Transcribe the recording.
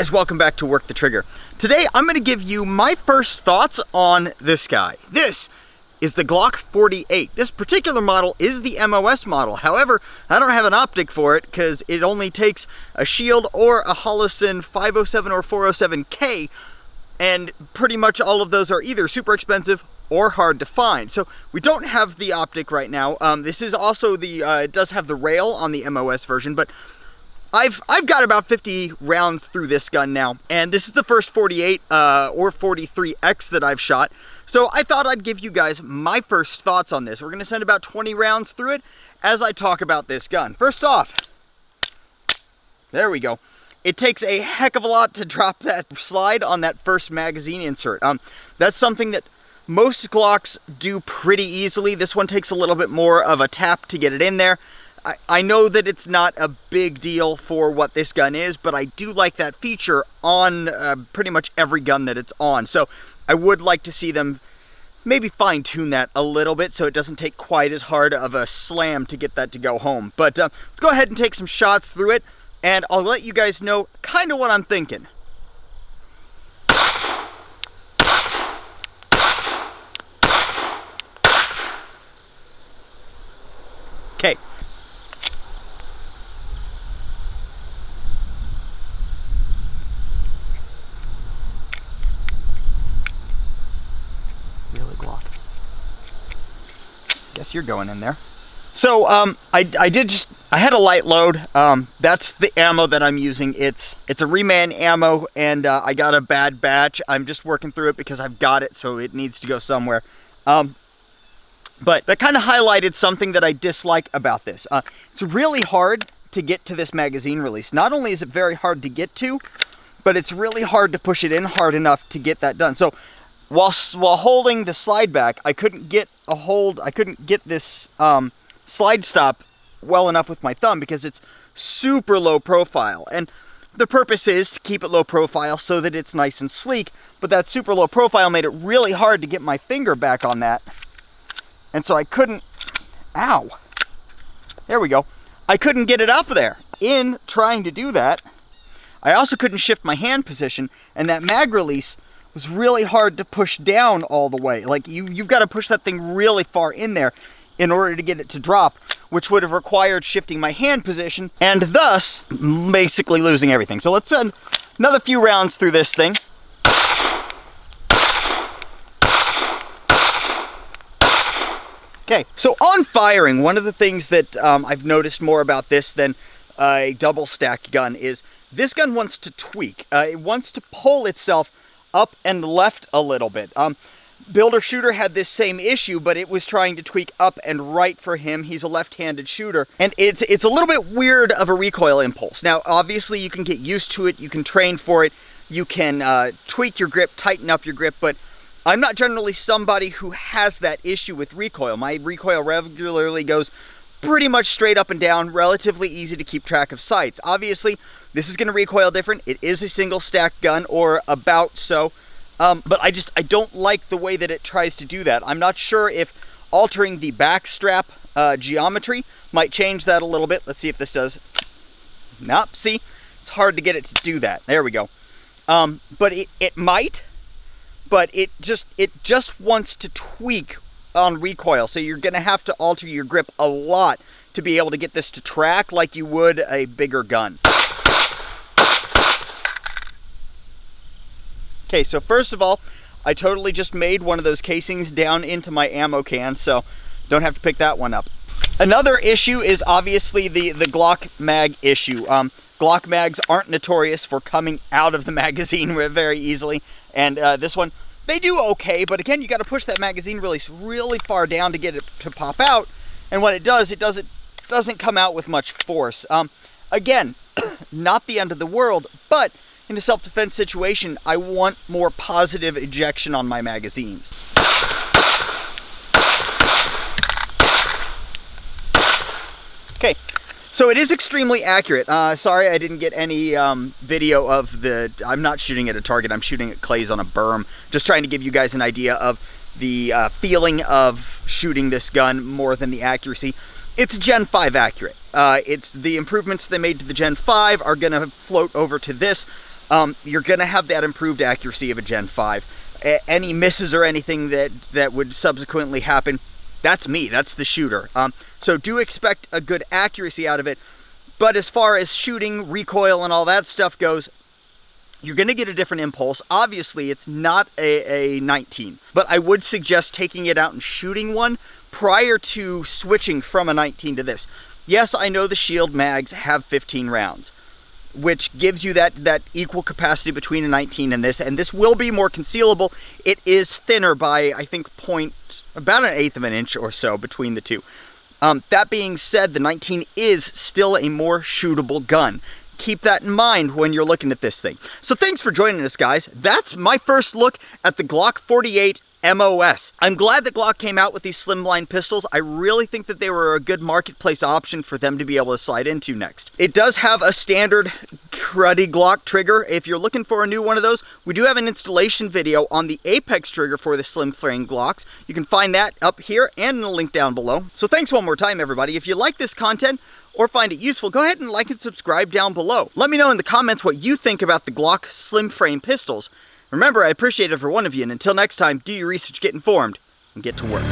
guys, welcome back to Work the Trigger. Today I'm going to give you my first thoughts on this guy. This is the Glock 48. This particular model is the MOS model. However, I don't have an optic for it because it only takes a shield or a Holosun 507 or 407K, and pretty much all of those are either super expensive or hard to find. So we don't have the optic right now. This is also the, it does have the rail on the MOS version, but I've got about 50 rounds through this gun now, and this is the first 48 or 43X that I've shot. So I thought I'd give you guys my first thoughts on this. We're gonna send about 20 rounds through it as I talk about this gun. First off, there we go. It takes a heck of a lot to drop that slide on that first magazine insert. That's something that most Glocks do pretty easily. This one takes a little bit more of a tap to get it in there. I know that it's not a big deal for what this gun is, but I do like that feature on pretty much every gun that it's on. So I would like to see them maybe fine-tune that a little bit so it doesn't take quite as hard of a slam to get that to go home. But let's go ahead and take some shots through it, and I'll let you guys know kind of what I'm thinking. Okay. Really, Glock? Guess you're going in there. So, I had a light load. That's the ammo that I'm using. It's a reman ammo, and I got a bad batch. I'm just working through it because I've got it, so it needs to go somewhere. But that kind of highlighted something that I dislike about this. It's really hard to get to this magazine release. Not only is it very hard to get to, but it's really hard to push it in hard enough to get that done. So while holding the slide back, I couldn't get this slide stop well enough with my thumb because it's super low profile. And the purpose is to keep it low profile so that it's nice and sleek, but that super low profile made it really hard to get my finger back on that. And so I couldn't, ow, there we go. I couldn't get it up there. In trying to do that, I also couldn't shift my hand position, and that mag release was really hard to push down all the way. Like, you've got to push that thing really far in there in order to get it to drop, which would have required shifting my hand position, and thus, basically losing everything. So let's send another few rounds through this thing. Okay, so on firing, one of the things that I've noticed more about this than a double stack gun is this gun wants to tweak. It wants to pull itself up and left a little bit. Builder Shooter had this same issue, but it was trying to tweak up and right for him. He's a left-handed shooter, and it's a little bit weird of a recoil impulse. Now, obviously, you can get used to it. You can train for it. You can tweak your grip, tighten up your grip, but I'm not generally somebody who has that issue with recoil. My recoil regularly goes pretty much straight up and down, relatively easy to keep track of sights. Obviously, this is going to recoil different. It is a single stack gun, or about so, but I don't like the way that it tries to do that. I'm not sure if altering the back strap geometry might change that a little bit. Let's see if this does. Nope, see? It's hard to get it to do that. There we go. But it might. But it just wants to tweak on recoil, so you're going to have to alter your grip a lot to be able to get this to track like you would a bigger gun. Okay, so first of all, I totally just made one of those casings down into my ammo can, so don't have to pick that one up. Another issue is obviously the Glock mag issue. Glock mags aren't notorious for coming out of the magazine very easily, and this one, they do okay, but again, you got to push that magazine release really far down to get it to pop out, and when it doesn't come out with much force. Again, not the end of the world, but in a self-defense situation, I want more positive ejection on my magazines. Okay, so it is extremely accurate. Sorry I didn't get any video of the... I'm not shooting at a target, I'm shooting at clays on a berm. Just trying to give you guys an idea of the feeling of shooting this gun more than the accuracy. It's Gen 5 accurate. It's the improvements they made to the Gen 5 are going to float over to this. you're going to have that improved accuracy of a Gen 5. Any misses or anything that would subsequently happen, that's me, that's the shooter. So do expect a good accuracy out of it, but as far as shooting, recoil, and all that stuff goes, you're going to get a different impulse. Obviously, it's not a 19, but I would suggest taking it out and shooting one prior to switching from a 19 to this. Yes, I know the Shield mags have 15 rounds, which gives you that equal capacity between a 19 and this will be more concealable. It is thinner by, I think, about 1/8 of an inch or so between the two. That being said, the 19 is still a more shootable gun. Keep that in mind when you're looking at this thing. So thanks for joining us, guys. That's my first look at the Glock 48 MOS. I'm glad that Glock came out with these slimline pistols. I really think that they were a good marketplace option for them to be able to slide into next. It does have a standard cruddy Glock trigger. If you're looking for a new one of those, we do have an installation video on the Apex trigger for the slim frame Glocks. You can find that up here and in the link down below. So thanks one more time, everybody. If you like this content or find it useful, go ahead and like and subscribe down below. Let me know in the comments what you think about the Glock slim frame pistols. Remember, I appreciate every one of you, and until next time, do your research, get informed, and get to work.